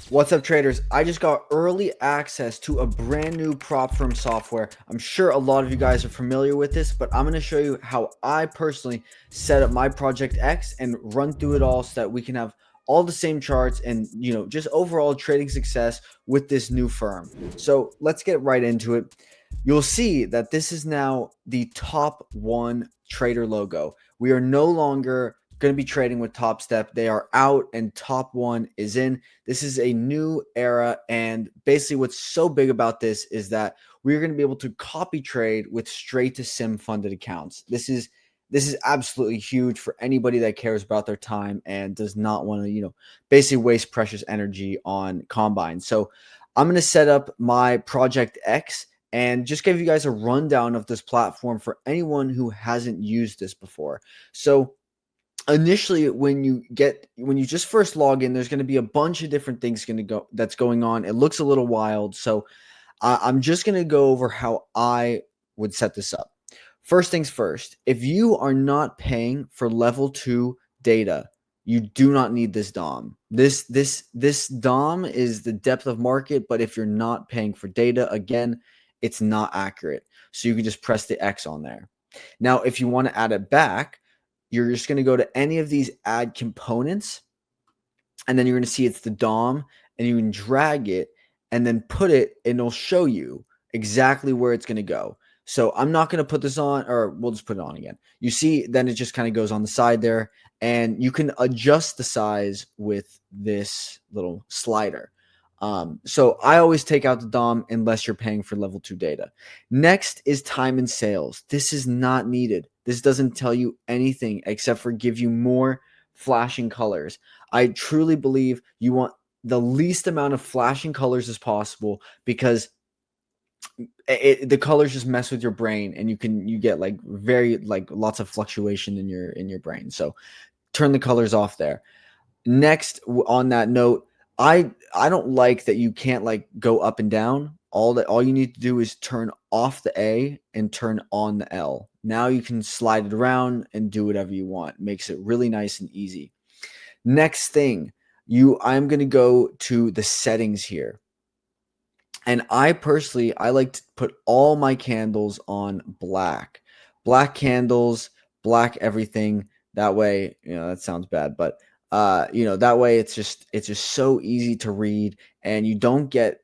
What's up, traders? I just got early access to a brand new prop firm software. I'm sure a lot of you guys are familiar with this, but I'm going to show you how I personally set up my Project X and run through it all so that we can have all the same charts and, just overall trading success with this new firm. So let's get right into it. You'll see that this is now the top one trader logo. We are no longer going to be trading with Top Step. They are out and Top One is in. This is a new era. And basically, what's so big about this is that we're going to be able to copy trade with straight to sim funded accounts. This is absolutely huge for anybody that cares about their time and does not want to, basically waste precious energy on combine. So I'm going to set up my Project X and just give you guys a rundown of this platform for anyone who hasn't used this before. So initially, when you just first log in, there's going to be a bunch of different things that's going on. It looks a little wild, so I'm just going to go over how I would set this up. First things first, if you are not paying for level 2 data, you do not need this DOM. This DOM is the depth of market, but if you're not paying for data, again, it's not accurate. So you can just press the X on there. Now, if you want to add it back, you're just going to go to any of these add components, and then you're going to see it's the DOM, and you can drag it and then put it, and it'll show you exactly where it's going to go. So I'm not going to put this on, or we'll just put it on again. You see, then it just kind of goes on the side there, and you can adjust the size with this little slider. So I always take out the DOM unless you're paying for level 2 data. Next is time and sales. This is not needed. This doesn't tell you anything except for give you more flashing colors. I truly believe you want the least amount of flashing colors as possible, because the colors just mess with your brain, and you get lots of fluctuation in your brain. So turn the colors off there. Next, on that note, I don't like that you can't go up and down. All you need to do is turn off the A and turn on the L. Now you can slide it around and do whatever you want. Makes it really nice and easy. Next thing, I'm going to go to the settings here. And I like to put all my candles on black. Black candles, black everything. That way, that sounds bad, but that way it's just so easy to read, and you don't get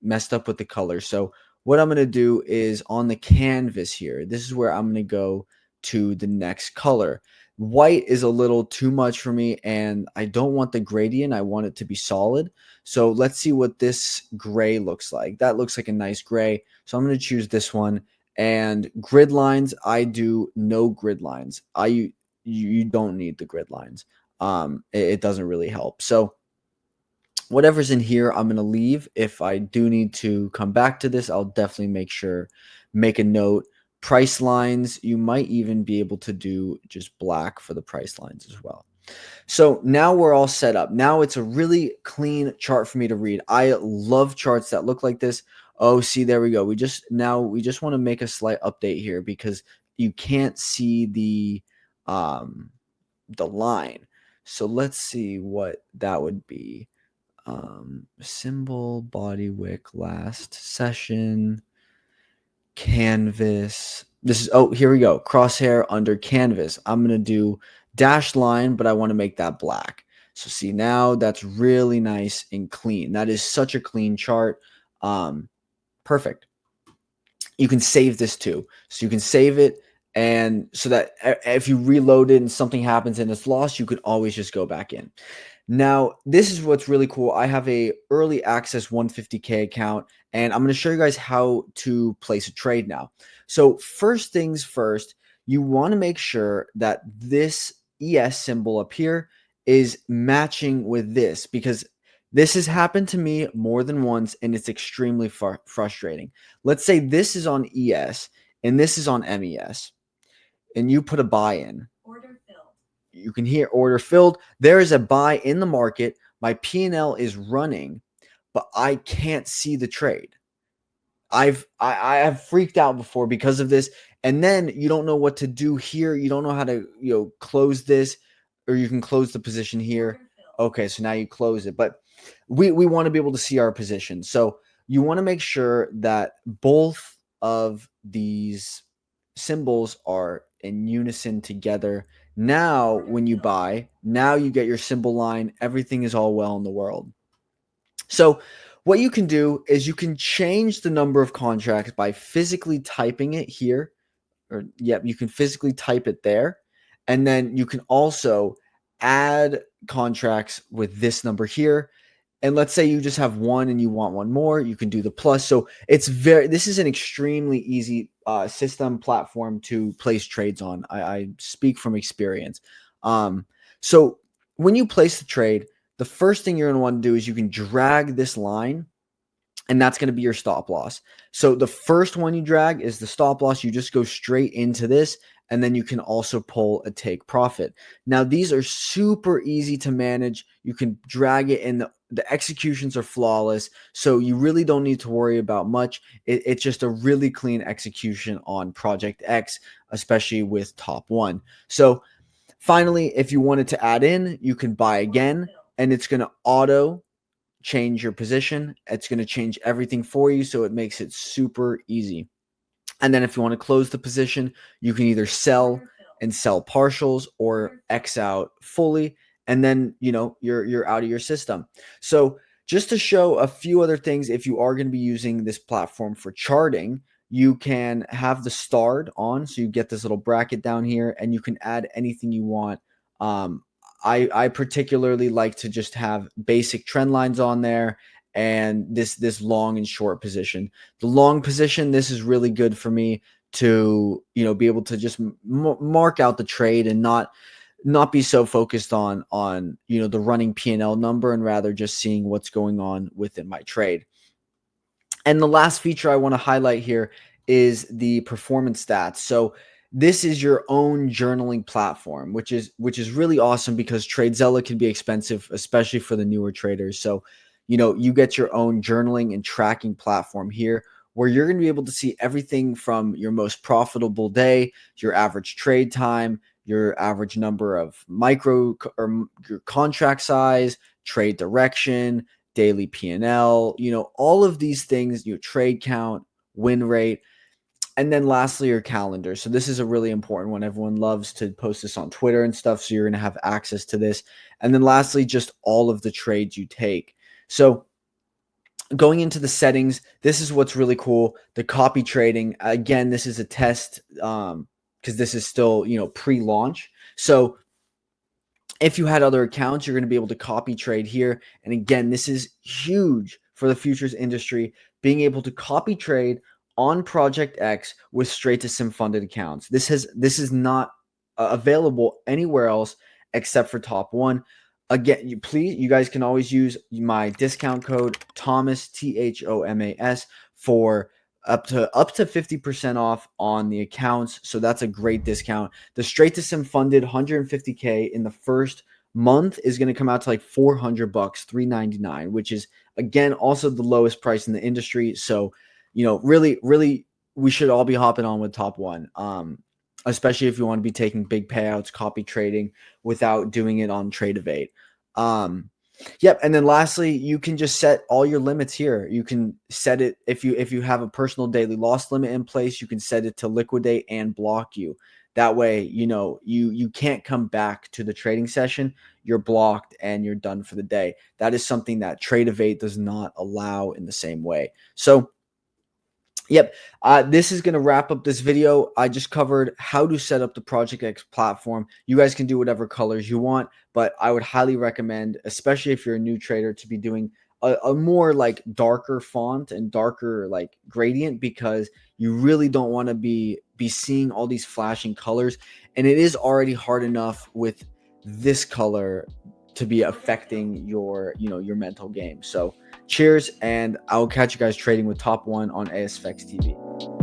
messed up with the color. So what I'm going to do is on the canvas here, this is where I'm going to go to the next color. White is a little too much for me, and I don't want the gradient. I want it to be solid. So let's see what this gray looks like. That looks like a nice gray. So I'm going to choose this one. And grid lines, I do no grid lines. You don't need the grid lines. It doesn't really help. So whatever's in here, I'm going to leave. If I do need to come back to this, I'll definitely make a note. Price lines, you might even be able to do just black for the price lines as well. So now we're all set up. Now it's a really clean chart for me to read. I love charts that look like this. Oh, see, there we go. We just want to make a slight update here because you can't see the line. So let's see what that would be. Symbol, body wick, last session, canvas. This is, here we go. Crosshair under canvas. I'm going to do dashed line, but I want to make that black. So see, now that's really nice and clean. That is such a clean chart. Perfect. You can save this too. So you can save it, and so that if you reload it and something happens and it's lost, you could always just go back in. Now, this is what's really cool. I have a early access 150K account, and I'm going to show you guys how to place a trade now. So first things first, you want to make sure that this ES symbol up here is matching with this, because this has happened to me more than once, and it's extremely frustrating. Let's say this is on ES and this is on MES, and you put a buy in. Order filled. You can hear order filled. There is a buy in the market. My P&L is running, but I can't see the trade. I have freaked out before because of this, and then you don't know what to do here. You don't know how to close this, or you can close the position here. Okay, so now you close it, but we want to be able to see our position. So you want to make sure that both of these symbols are in unison together. Now, when you buy, now you get your symbol line. Everything is all well in the world. So what you can do is you can change the number of contracts by physically typing it here, or yep, you can physically type it there. And then you can also add contracts with this number here. And let's say you just have one and you want one more, you can do the plus. So this is an extremely easy system platform to place trades on. I speak from experience. So when you place the trade, the first thing you're going to want to do is you can drag this line, and that's going to be your stop loss. So the first one you drag is the stop loss. You just go straight into this, and then you can also pull a take profit. Now, these are super easy to manage. You can drag it in. The executions are flawless, so you really don't need to worry about much. It's just a really clean execution on Project X, especially with top one. So finally, if you wanted to add in, you can buy again, and it's going to auto change your position. It's going to change everything for you, so it makes it super easy. And then if you want to close the position, you can either sell and sell partials or X out fully, and then you're out of your system. So just to show a few other things, if you are going to be using this platform for charting, you can have the starred on, so you get this little bracket down here, and you can add anything you want. I particularly like to just have basic trend lines on there, and this long and short position. The long position, this is really good for me to be able to just mark out the trade and not be so focused on the running P&L number, and rather just seeing what's going on within my trade. And the last feature I want to highlight here is the performance stats. So this is your own journaling platform, which is really awesome, because TradeZella can be expensive, especially for the newer traders. So, you get your own journaling and tracking platform here, where you're going to be able to see everything from your most profitable day, your average trade time, your average number of micro or your contract size, trade direction, daily P&L, all of these things, your trade count, win rate. And then lastly, your calendar. So this is a really important one. Everyone loves to post this on Twitter and stuff, so you're going to have access to this. And then lastly, just all of the trades you take. So going into the settings, this is what's really cool. The copy trading, again, this is a test because this is still, pre-launch. So if you had other accounts, you're going to be able to copy trade here. And again, this is huge for the futures industry, being able to copy trade on Project X with straight to sim funded accounts. This is not available anywhere else except for Top One. Again, you guys can always use my discount code Thomas, THOMAS, for up to 50% off on the accounts. So that's a great discount. The straight to sim funded 150K in the first month is going to come out to like $400, $399, which is again also the lowest price in the industry. So really we should all be hopping on with Top One, especially if you want to be taking big payouts, copy trading without doing it on Trade Evade. Yep. And then lastly, you can just set all your limits here. You can set it if you have a personal daily loss limit in place, you can set it to liquidate and block you. That way, you can't come back to the trading session. You're blocked and you're done for the day. That is something that Trade Evade does not allow in the same way. So yep, this is going to wrap up this video. I just covered how to set up the Project X platform. You guys can do whatever colors you want, but I would highly recommend, especially if you're a new trader, to be doing a more like darker font and darker like gradient, because you really don't want to be seeing all these flashing colors. And it is already hard enough with this color to be affecting your mental game. So cheers, and I will catch you guys trading with Top One on ASFX TV.